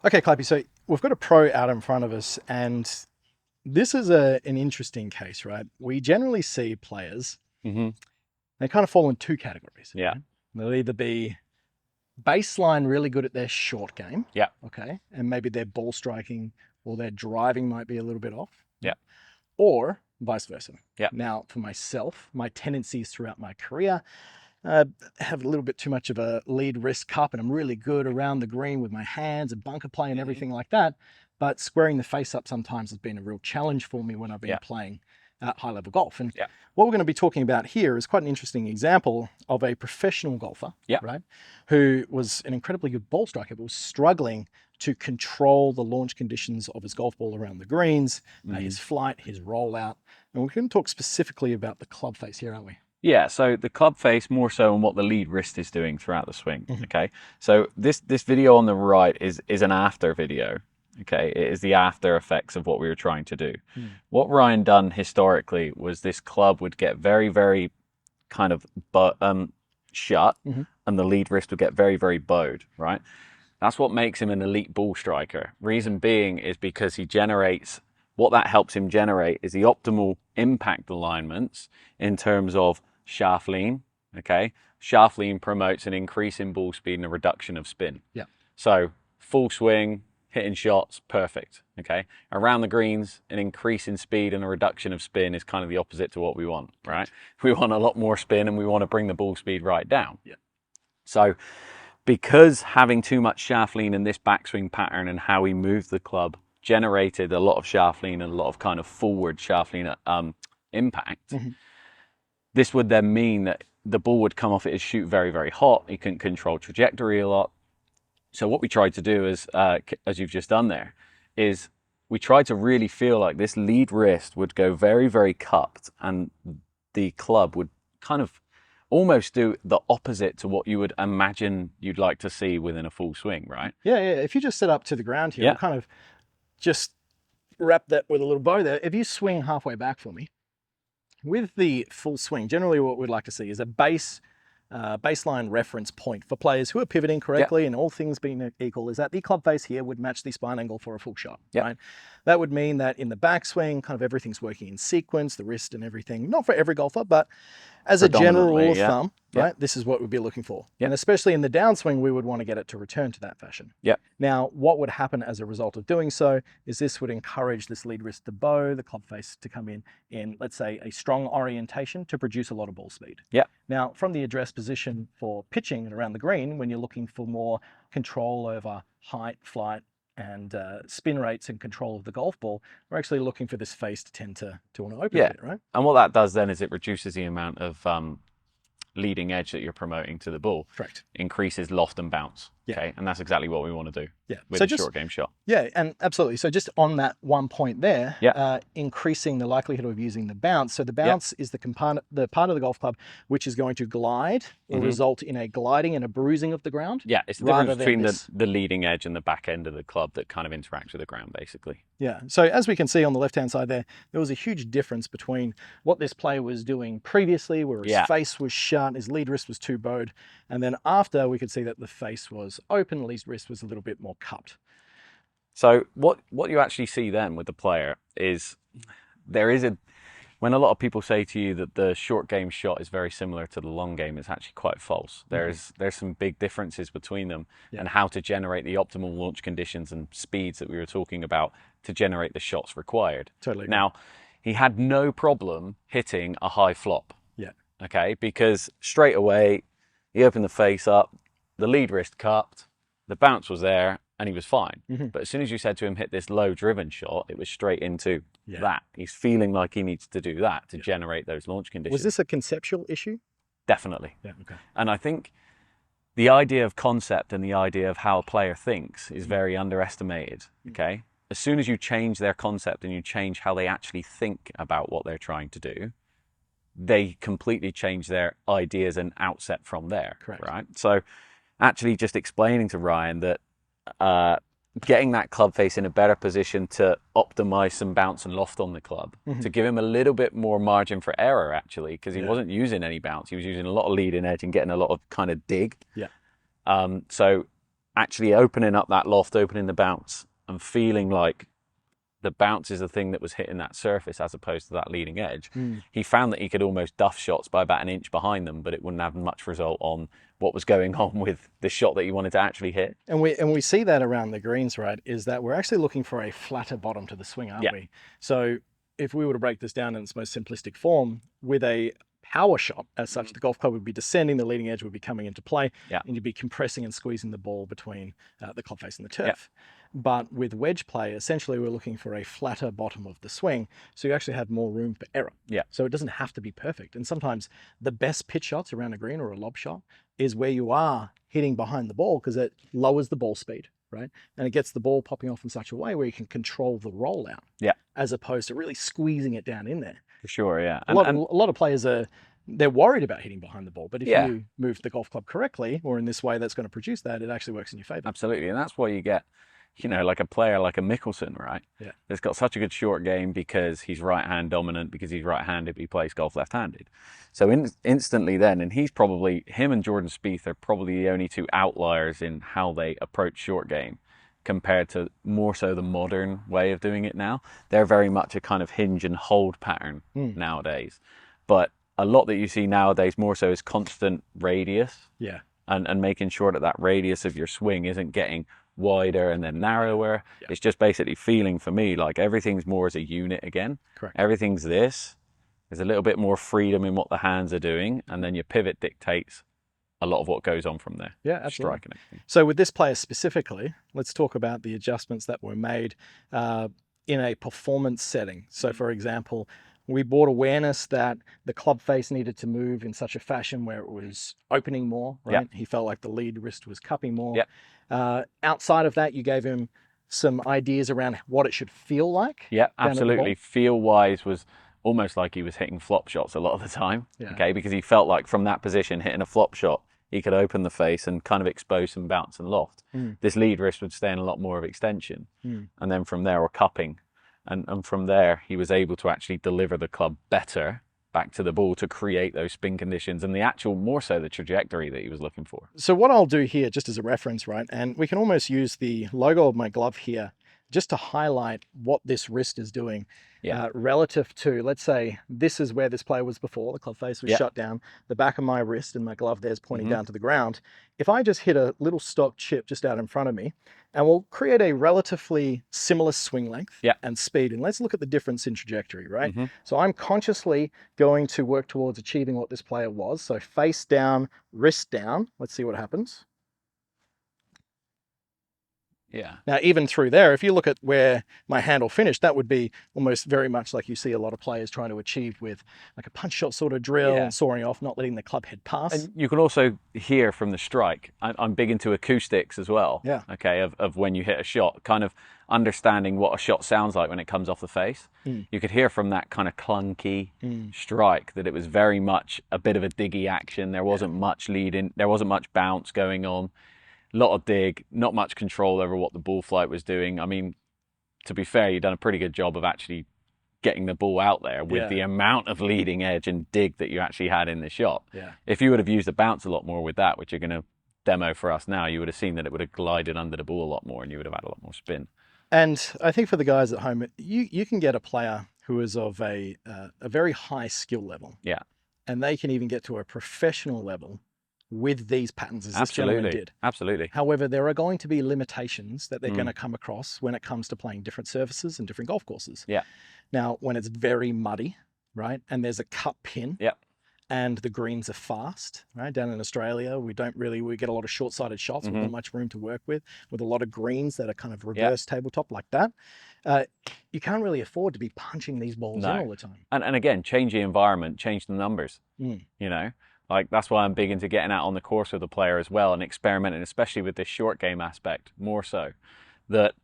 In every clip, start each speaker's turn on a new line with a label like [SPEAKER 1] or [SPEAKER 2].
[SPEAKER 1] Okay, Clappy, so we've got a pro out in front of us, and this is an interesting case, right? We generally see players,
[SPEAKER 2] Hmm.
[SPEAKER 1] they kind of fall in two categories,
[SPEAKER 2] Yeah.
[SPEAKER 1] right? They'll either be baseline really good at their short game,
[SPEAKER 2] Yeah.
[SPEAKER 1] okay, and maybe their ball striking or their driving might be a little bit off,
[SPEAKER 2] Yeah.
[SPEAKER 1] or vice versa.
[SPEAKER 2] Yeah.
[SPEAKER 1] Now, for myself, my tendencies throughout my career uh, have a little bit too much of a lead wrist cup, and I'm really good around the green with my hands and bunker play and
[SPEAKER 2] Hmm.
[SPEAKER 1] everything like that. But squaring the face up sometimes has been a real challenge for me when I've been
[SPEAKER 2] Yeah.
[SPEAKER 1] playing high level golf. And
[SPEAKER 2] Yeah.
[SPEAKER 1] what we're going to be talking about here is quite an interesting example of a professional golfer,
[SPEAKER 2] Yeah.
[SPEAKER 1] right, who was an incredibly good ball striker, but was struggling to control the launch conditions of his golf ball around the greens,
[SPEAKER 2] Hmm.
[SPEAKER 1] his flight, his rollout. And we're going to talk specifically about the club face here, aren't we?
[SPEAKER 2] Yeah. So the club face more so on what the lead wrist is doing throughout the swing.
[SPEAKER 1] Mhm.
[SPEAKER 2] Okay. So this video on the right is an after video. Okay. It is the after effects of what we were trying to do.
[SPEAKER 1] Mm.
[SPEAKER 2] What Ryan done historically was this club would get very, very kind of shut,
[SPEAKER 1] Mhm.
[SPEAKER 2] and the lead wrist would get very, very bowed, right? That's what makes him an elite ball striker. Reason being is because he generates, what that helps him generate is the optimal impact alignments in terms of shaft lean. Okay. Shaft lean promotes an increase in ball speed and a reduction of spin.
[SPEAKER 1] Yeah.
[SPEAKER 2] So full swing, hitting shots, perfect. Okay. Around the greens, an increase in speed and a reduction of spin is kind of the opposite to what we want, right? We want a lot more spin and we want to bring the ball speed right down.
[SPEAKER 1] Yeah.
[SPEAKER 2] So because having too much shaft lean in this backswing pattern and how he moved the club generated a lot of shaft lean and a lot of kind of forward shaft lean impact,
[SPEAKER 1] Mhm.
[SPEAKER 2] this would then mean that the ball would come off it, shoot very, very hot. He couldn't control trajectory a lot. So what we tried to do is, as you've just done there, is we tried to really feel like this lead wrist would go very, very cupped, and the club would kind of almost do the opposite to what you would imagine you'd like to see within a full swing, right?
[SPEAKER 1] Yeah, yeah. If you just set up to the ground here, we'll
[SPEAKER 2] Yeah.
[SPEAKER 1] kind of just wrap that with a little bow there. If you swing halfway back for me, with the full swing, generally what we'd like to see is a baseline reference point for players who are pivoting
[SPEAKER 2] Yeah.
[SPEAKER 1] correctly, and all things being equal, is that the club face here would match the spine angle for a full shot,
[SPEAKER 2] Yeah.
[SPEAKER 1] right? That would mean that in the backswing, kind of everything's working in sequence, the wrist and everything, not for every golfer, but as a general rule
[SPEAKER 2] Predominantly.
[SPEAKER 1] of
[SPEAKER 2] Yeah.
[SPEAKER 1] thumb,
[SPEAKER 2] Yeah.
[SPEAKER 1] right, this is what we'd be looking for.
[SPEAKER 2] Yeah.
[SPEAKER 1] And especially in the downswing, we would want to get it to return to that fashion.
[SPEAKER 2] Yeah.
[SPEAKER 1] Now, what would happen as a result of doing so is this would encourage this lead wrist to bow, the club face to come in, let's say, a strong orientation to produce a lot of ball speed.
[SPEAKER 2] Yeah.
[SPEAKER 1] Now, from the address position for pitching and around the green, when you're looking for more control over height, flight, and spin rates and control of the golf ball, we're actually looking for this face to tend to want to open a
[SPEAKER 2] Yeah.
[SPEAKER 1] bit, right?
[SPEAKER 2] And what that does then is it reduces the amount of leading edge that you're promoting to the ball,
[SPEAKER 1] Correct.
[SPEAKER 2] increases loft and bounce.
[SPEAKER 1] Yeah.
[SPEAKER 2] Okay. And that's exactly what we want to do
[SPEAKER 1] Yeah.
[SPEAKER 2] with
[SPEAKER 1] So
[SPEAKER 2] a
[SPEAKER 1] just
[SPEAKER 2] short game shot.
[SPEAKER 1] Yeah, and absolutely. So just on that one point there,
[SPEAKER 2] Yeah.
[SPEAKER 1] increasing the likelihood of using the bounce. So the
[SPEAKER 2] Yeah.
[SPEAKER 1] bounce is the part of the golf club which is going to glide or
[SPEAKER 2] Mhm.
[SPEAKER 1] result in a gliding and a bruising of the ground.
[SPEAKER 2] Yeah, it's the
[SPEAKER 1] rather
[SPEAKER 2] difference
[SPEAKER 1] than
[SPEAKER 2] between
[SPEAKER 1] this.
[SPEAKER 2] the leading edge and the back end of the club that kind of interacts with the ground, basically.
[SPEAKER 1] Yeah. So as we can see on the left-hand side there was a huge difference between what this player was doing previously, where his
[SPEAKER 2] Yeah.
[SPEAKER 1] face was shut, his lead wrist was too bowed, and then after we could see that the face was open, lead wrist was a little bit more cupped.
[SPEAKER 2] So what you actually see then with the player is there is when a lot of people say to you that the short game shot is very similar to the long game, it's actually quite false. There's some big differences between them
[SPEAKER 1] Yeah.
[SPEAKER 2] and how to generate the optimal launch conditions and speeds that we were talking about to generate the shots required.
[SPEAKER 1] Totally agree.
[SPEAKER 2] Now, he had no problem hitting a high flop.
[SPEAKER 1] Yeah.
[SPEAKER 2] Okay, because straight away he opened the face up, the lead wrist cupped, the bounce was there, and he was fine.
[SPEAKER 1] Mhm.
[SPEAKER 2] But as soon as you said to him hit this low driven shot, it was straight into
[SPEAKER 1] Yeah.
[SPEAKER 2] that. He's feeling like he needs to do that to generate those launch conditions.
[SPEAKER 1] Was this a conceptual issue?
[SPEAKER 2] Definitely.
[SPEAKER 1] Yeah. Okay.
[SPEAKER 2] And I think the idea of concept and the idea of how a player thinks is very underestimated. Okay. As soon as you change their concept and you change how they actually think about what they're trying to do, they completely change their ideas and outset from there.
[SPEAKER 1] Correct.
[SPEAKER 2] Right. So actually just explaining to Ryan that getting that club face in a better position to optimize some bounce and loft on the club, to give him a little bit more margin for error, actually, because he wasn't using any bounce. He was using a lot of leading edge and getting a lot of kind of dig.
[SPEAKER 1] Yeah.
[SPEAKER 2] So actually opening up that loft, opening the bounce, and feeling like the bounce is the thing that was hitting that surface as opposed to that leading edge. He found that he could almost duff shots by about an inch behind them, but it wouldn't have much result on what was going on with the shot that he wanted to actually hit.
[SPEAKER 1] And we see that around the greens, right? Is that we're actually looking for a flatter bottom to the swing, aren't we? So if we were to break this down in its most simplistic form, with a power shot as such, the golf club would be descending, the leading edge would be coming into play, and you'd be compressing and squeezing the ball between the club face and the turf. But with wedge play, essentially we're looking for a flatter bottom of the swing, so you actually have more room for error. So it doesn't have to be perfect. And sometimes the best pitch shots around a green or a lob shot is where you are hitting behind the ball, because it lowers the ball speed, right? And it gets the ball popping off in such a way where you can control the rollout, as opposed to really squeezing it down in there.
[SPEAKER 2] For sure, yeah.
[SPEAKER 1] A lot of players they're worried about hitting behind the ball, but if you move the golf club correctly, or in this way that's going to produce that, it actually works in your favor.
[SPEAKER 2] Absolutely, and that's why you get, you know, like a player like a Mickelson, right? That's got such a good short game because he's right-hand dominant, because he's right-handed, but he plays golf left-handed. So instantly then, and him and Jordan Spieth are probably the only two outliers in how they approach short game compared to more so the modern way of doing it now. They're very much a kind of hinge and hold pattern nowadays. But a lot that you see nowadays more so is constant radius. And making sure that that radius of your swing isn't getting wider and then narrower. It's just basically feeling, for me, like everything's more as a unit again. Everything's this. There's a little bit more freedom in what the hands are doing, and then your pivot dictates a lot of what goes on from there.
[SPEAKER 1] Absolutely.
[SPEAKER 2] Striking it.
[SPEAKER 1] So with this player specifically, let's talk about the adjustments that were made in a performance setting. So for example, we brought awareness that the club face needed to move in such a fashion where it was opening more, right? He felt like the lead wrist was cupping more. Outside of that, you gave him some ideas around what it should feel like.
[SPEAKER 2] Absolutely. Feel-wise was almost like he was hitting flop shots a lot of the time, okay? Because he felt like from that position, hitting a flop shot, he could open the face and kind of expose some bounce and loft. This lead wrist would stay in a lot more of extension. And then from there, or cupping. And from there, he was able to actually deliver the club better back to the ball to create those spin conditions and the actual, more so the trajectory that he was looking for.
[SPEAKER 1] So what I'll do here, just as a reference, right? And we can almost use the logo of my glove here just to highlight what this wrist is doing relative to, let's say, this is where this player was before, the club face was shut down, the back of my wrist and my glove there's pointing down to the ground. If I just hit a little stock chip just out in front of me, and we'll create a relatively similar swing length and speed, and let's look at the difference in trajectory, right? So I'm consciously going to work towards achieving what this player was. So face down, wrist down. Let's see what happens. Now, even through there, if you look at where my handle finished, that would be almost very much like you see a lot of players trying to achieve with like a punch shot sort of drill, soaring off, not letting the club head pass.
[SPEAKER 2] And you can also hear from the strike. I'm big into acoustics as well. Okay, of when you hit a shot, kind of understanding what a shot sounds like when it comes off the face. You could hear from that kind of clunky strike that it was very much a bit of a diggy action. There wasn't much leading, there wasn't much bounce going on. A lot of dig, not much control over what the ball flight was doing. I mean, to be fair, you've done a pretty good job of actually getting the ball out there with the amount of leading edge and dig that you actually had in the shot. If you would have used the bounce a lot more with that, which you're going to demo for us now, you would have seen that it would have glided under the ball a lot more and you would have had a lot more spin.
[SPEAKER 1] And I think for the guys at home, you can get a player who is of a very high skill level. And they can even get to a professional level with these patterns, as this gentleman did. However, there are going to be limitations that they're going to come across when it comes to playing different surfaces and different golf courses. Now, when it's very muddy, right, and there's a cut pin, and the greens are fast, right? Down in Australia, we get a lot of short-sighted shots with not much room to work with a lot of greens that are kind of reverse tabletop like that. You can't really afford to be punching these balls in all the time.
[SPEAKER 2] And again, change the environment, change the numbers, you know? Like, that's why I'm big into getting out on the course with the player as well and experimenting, especially with this short game aspect, more so. That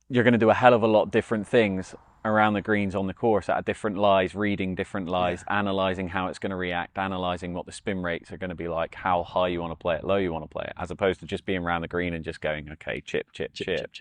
[SPEAKER 2] you're going to do a hell of a lot different things around the greens on the course at different lies, reading different lies, analysing how it's going to react, analysing what the spin rates are going to be like, how high you want to play it, low you want to play it, as opposed to just being around the green and just going, okay, chip, chip, chip.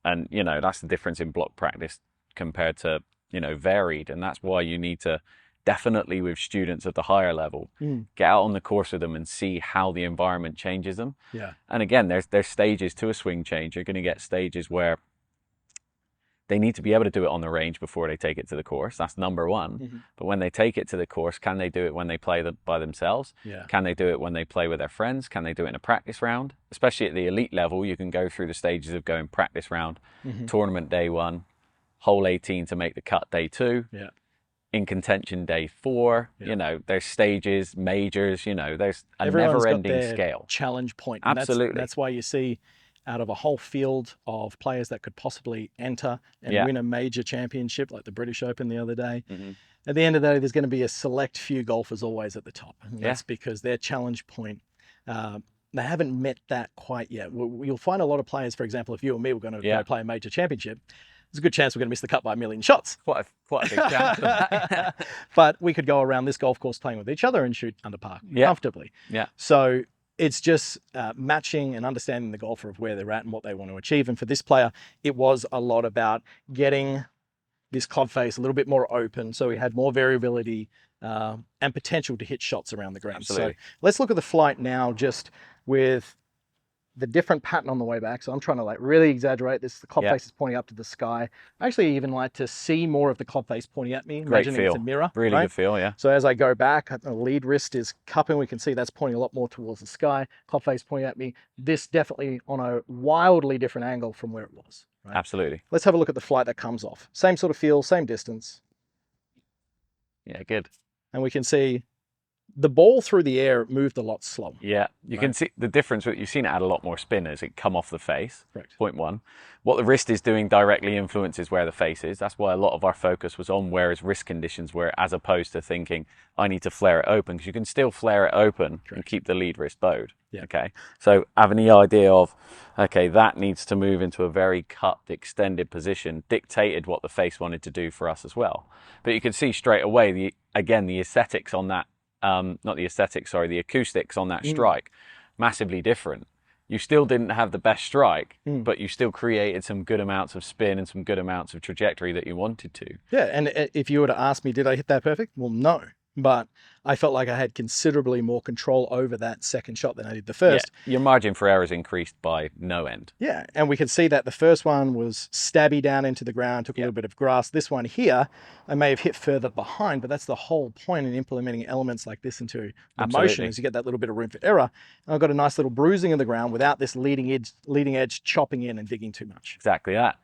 [SPEAKER 2] And, you know, that's the difference in block practice compared to, you know, varied. And that's why you need to definitely with students at the higher level, get out on the course with them and see how the environment changes them.
[SPEAKER 1] Yeah.
[SPEAKER 2] And again, there's stages to a swing change. You're going to get stages where they need to be able to do it on the range before they take it to the course. That's number one. But when they take it to the course, can they do it when they play by themselves?
[SPEAKER 1] Yeah.
[SPEAKER 2] Can they do it when they play with their friends? Can they do it in a practice round? Especially at the elite level, you can go through the stages of going practice round, tournament day 1, hole 18 to make the cut day 2.
[SPEAKER 1] Yeah.
[SPEAKER 2] In contention day 4, you know, there's stages, majors, you know, there's a
[SPEAKER 1] Everyone's
[SPEAKER 2] never-ending
[SPEAKER 1] got their
[SPEAKER 2] scale.
[SPEAKER 1] challenge point. And
[SPEAKER 2] Absolutely.
[SPEAKER 1] That's why you see out of a whole field of players that could possibly enter and win a major championship like the British Open the other day. At the end of the day, there's going to be a select few golfers always at the top. And that's because their challenge point, they haven't met that quite yet. You'll find a lot of players, for example, if you and me were going to go play a major championship, there's a good chance we're going to miss the cut by a million shots.
[SPEAKER 2] Quite a big chance of that.
[SPEAKER 1] But we could go around this golf course playing with each other and shoot under par comfortably.
[SPEAKER 2] Yeah.
[SPEAKER 1] So it's just matching and understanding the golfer of where they're at and what they want to achieve. And for this player, it was a lot about getting this club face a little bit more open so he had more variability and potential to hit shots around the green.
[SPEAKER 2] Absolutely.
[SPEAKER 1] So let's look at the flight now just with the different pattern on the way back. So I'm trying to like really exaggerate this. The club face is pointing up to the sky. I actually even like to see more of the club face pointing at me.
[SPEAKER 2] Great
[SPEAKER 1] imagining
[SPEAKER 2] feel.
[SPEAKER 1] it's a mirror.
[SPEAKER 2] Really good feel, yeah.
[SPEAKER 1] So as I go back, the lead wrist is cupping. We can see that's pointing a lot more towards the sky. Club face pointing at me. This definitely on a wildly different angle from where it was. Right?
[SPEAKER 2] Absolutely.
[SPEAKER 1] Let's have a look at the flight that comes off. Same sort of feel, same distance.
[SPEAKER 2] Yeah, good.
[SPEAKER 1] And we can see the ball through the air moved a lot slower.
[SPEAKER 2] Yeah, you can see the difference. You've seen it add a lot more spin as it come off the face.
[SPEAKER 1] Correct.
[SPEAKER 2] Point 1. What the wrist is doing directly influences where the face is. That's why a lot of our focus was on where his wrist conditions were, as opposed to thinking, I need to flare it open, because you can still flare it open and keep the lead wrist bowed.
[SPEAKER 1] Yeah.
[SPEAKER 2] Okay. So having the idea of, okay, that needs to move into a very cupped, extended position dictated what the face wanted to do for us as well. But you can see straight away, the aesthetics on that, not the aesthetics, sorry, the acoustics on that strike, massively different. You still didn't have the best strike, but you still created some good amounts of spin and some good amounts of trajectory that you wanted to.
[SPEAKER 1] Yeah, and if you were to ask me, did I hit that perfect? Well, no. But I felt like I had considerably more control over that second shot than I did the first.
[SPEAKER 2] Yeah, your margin for error is increased by no end.
[SPEAKER 1] Yeah, and we could see that the first one was stabby down into the ground, took a little bit of grass. This one here, I may have hit further behind, but that's the whole point in implementing elements like this into the motion, is you get that little bit of room for error. And I've got a nice little bruising of the ground without this leading edge chopping in and digging too much.
[SPEAKER 2] Exactly that.